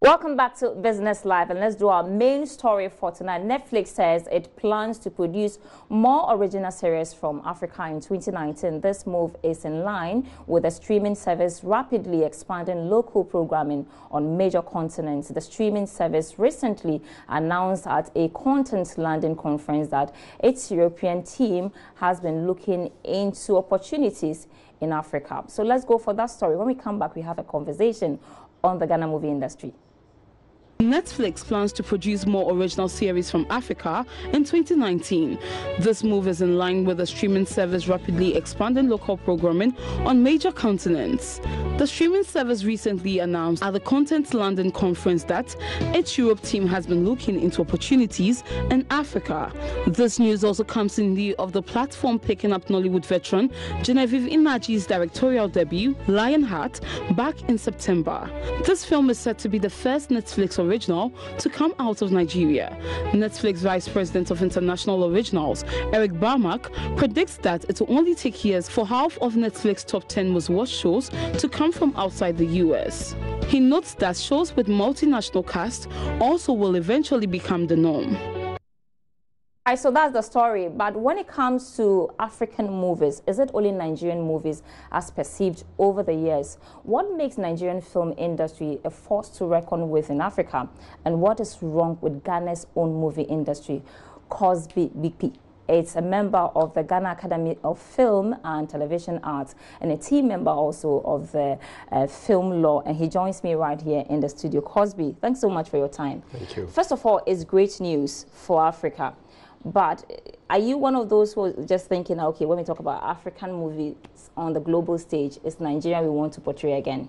Welcome back to Business Live, and let's do our main story for tonight. Netflix says it plans to produce more original series from Africa in 2019. This move is in line with the streaming service rapidly expanding local programming on major continents. The streaming service recently announced at a content landing conference that its European team has been looking into opportunities in Africa. So let's go for that story. When we come back, we have a conversation on the Ghana movie industry. Netflix plans to produce more original series from Africa in 2019. This move is in line with the streaming service rapidly expanding local programming on major continents. The streaming service recently announced at the Content London conference that its Europe team has been looking into opportunities in Africa. This news also comes in lieu of the platform picking up Nollywood veteran Genevieve Inaji's directorial debut, Lionheart, back in September. This film is said to be the first Netflix original to come out of Nigeria. Netflix Vice President of International Originals, Eric Barmack, predicts that it will only take years for half of Netflix top 10 most watched shows to come from outside the US. He notes that shows with multinational cast also will eventually become the norm. Right, so that's the story. But when it comes to African movies, is it only Nigerian movies as perceived over the years? What makes Nigerian film industry a force to reckon with in Africa? And what is wrong with Ghana's own movie industry? Cosby BP. It's a member of the Ghana Academy of Film and Television Arts and a team member also of the film law. And he joins me right here in the studio. Cosby, thanks so much for your time. Thank you. First of all, it's great news for Africa. But are you one of those who are just thinking, okay, when we talk about African movies on the global stage, it's Nigeria we want to portray again?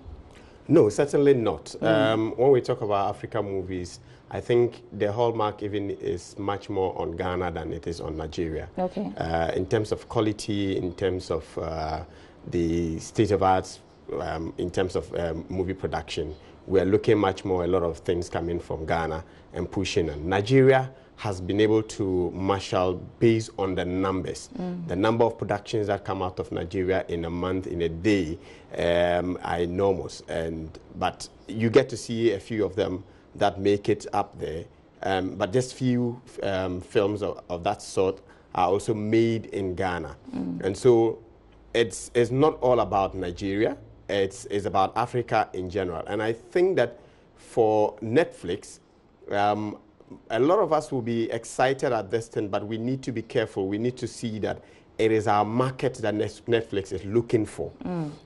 No, certainly not. When we talk about African movies, I think the hallmark even is much more on Ghana than it is on Nigeria. Okay. In terms of quality, in terms of the state of arts, in terms of movie production, we're looking much more a lot of things coming from Ghana and pushing. And Nigeria has been able to marshal based on the numbers. The number of productions that come out of Nigeria in a month, in a day, are enormous. But you get to see a few of them that make it up there. But just few films of that sort are also made in Ghana. And so it's not all about Nigeria. It's about Africa in general. And I think that for Netflix, a lot of us will be excited at this thing, but we need to be careful. We need to see that it is our market that Netflix is looking for.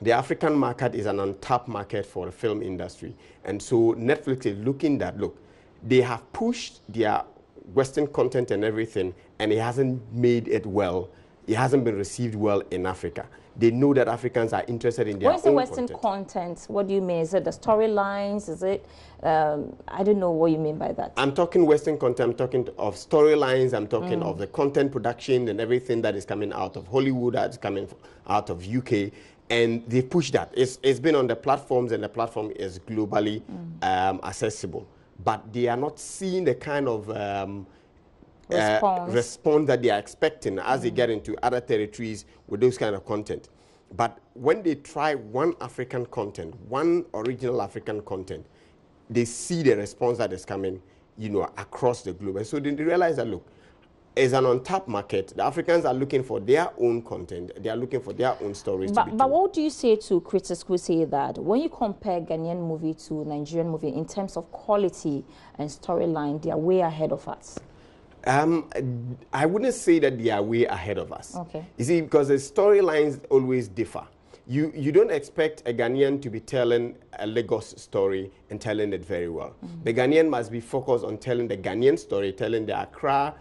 The African market is an untapped market for the film industry. And so Netflix is looking at, look, they have pushed their Western content and everything, and it hasn't made it well. It hasn't been received well in Africa. They know that Africans are interested in their own content. What is the Western content? What do you mean? Is it the storylines? Is it, I don't know what you mean by that. I'm talking Western content. I'm talking of storylines. I'm talking of the content production and everything that is coming out of Hollywood, that's coming out of UK. And they push that. It's been on the platforms, and the platform is globally accessible. But they are not seeing the kind of response that they are expecting as they get into other territories with those kind of content. But when they try one African content, one original African content, they see the response that is coming, across the globe. And so they realize that, look, it's an untapped market. The Africans are looking for their own content. They are looking for their own stories. But what do you say to critics who say that when you compare Ghanaian movie to Nigerian movie in terms of quality and storyline, they are way ahead of us? I wouldn't say that they are way ahead of us. Okay. You see, because the storylines always differ. You don't expect a Ghanaian to be telling a Lagos story and telling it very well. The Ghanaian must be focused on telling the Ghanaian story, telling the Accra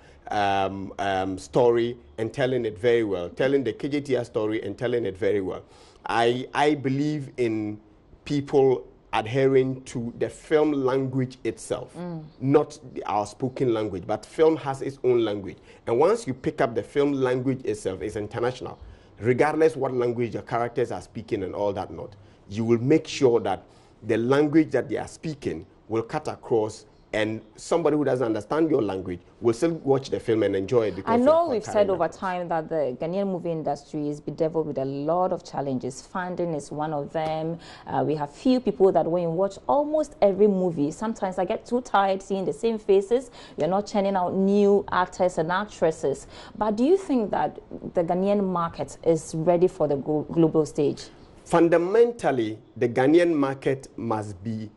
story and telling it very well, telling the KJTR story and telling it very well. I believe in people adhering to the film language itself, not our spoken language, but film has its own language. And once you pick up the film language itself, it's international. Regardless what language your characters are speaking and all that not, you will make sure that the language that they are speaking will cut across And somebody who doesn't understand your language will still watch the film and enjoy it. Because I know we've said over time that the Ghanaian movie industry is bedeviled with a lot of challenges. Funding is one of them. We have few people that when you watch almost every movie, sometimes I get too tired seeing the same faces. You're not churning out new actors and actresses. But do you think that the Ghanaian market is ready for the global stage? Fundamentally, the Ghanaian market must be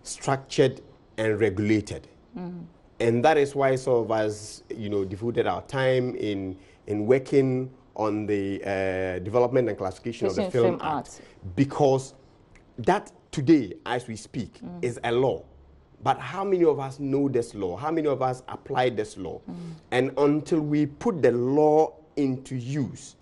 structured and regulated. And that is why some of us, devoted our time in working on the development and classification of the Film Act. Because that today, as we speak, is a law. But how many of us know this law? How many of us apply this law? And until we put the law into use,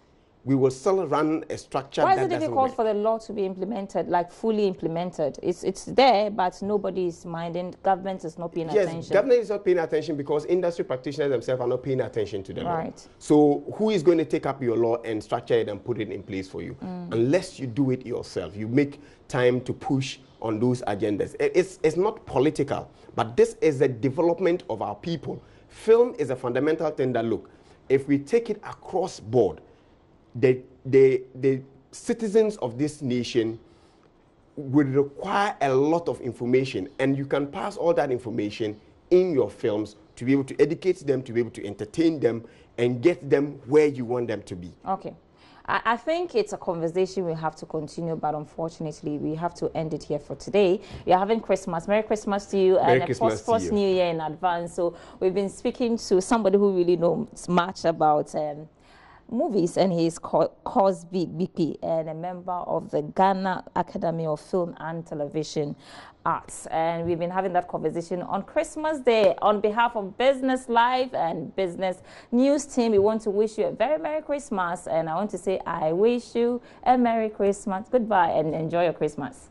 we will still run a structure that doesn't work. Why is it difficult for the law to be implemented, like fully implemented? It's there, but nobody is minding. Government is not paying attention. Yes, government is not paying attention because industry practitioners themselves are not paying attention to the law. So who is going to take up your law and structure it and put it in place for you? Unless you do it yourself. You make time to push on those agendas. It's not political, but this is the development of our people. Film is a fundamental thing that, look, if we take it across board, the citizens of this nation will require a lot of information, and you can pass all that information in your films to be able to educate them, to be able to entertain them, and get them where you want them to be. Okay. I think it's a conversation we have to continue, but unfortunately, we have to end it here for today. We are having Christmas. Merry Christmas to you, and a prosperous New Year in advance. So we've been speaking to somebody who really knows much about movies, and he's called Cosby BP and a member of the Ghana Academy of Film and Television Arts. And we've been having that conversation on Christmas Day. On behalf of Business Live and Business News team, we want to wish you a very Merry Christmas. And I want to say I wish you a Merry Christmas. Goodbye and enjoy your Christmas.